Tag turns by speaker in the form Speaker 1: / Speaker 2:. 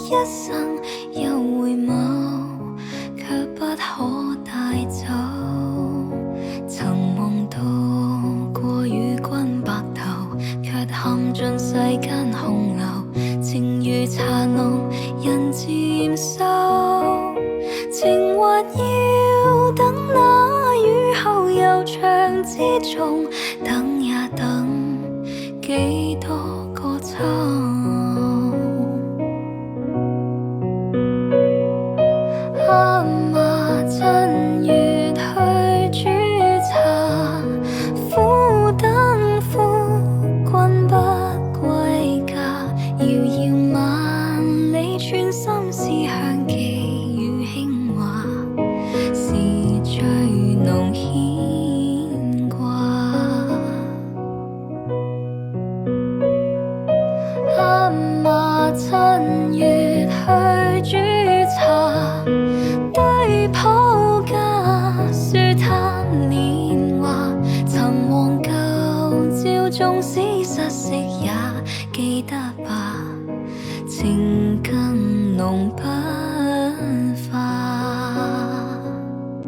Speaker 1: 一生有回眸，卻不可帶走。曾夢到過與君白頭，卻陷進世間洪流，情如茶濃，人漸瘦。情或要等那雨後悠長之中，等也等幾多個秋。啊嘛趁月去煮茶，苦等夫君不歸家。遙遙萬里寸心思鄉寄與輕話，是最濃牽掛。啊嘛趁月去煮茶，對抱家書嘆年華。曾忘舊照，縱使失色也記得吧，情更濃不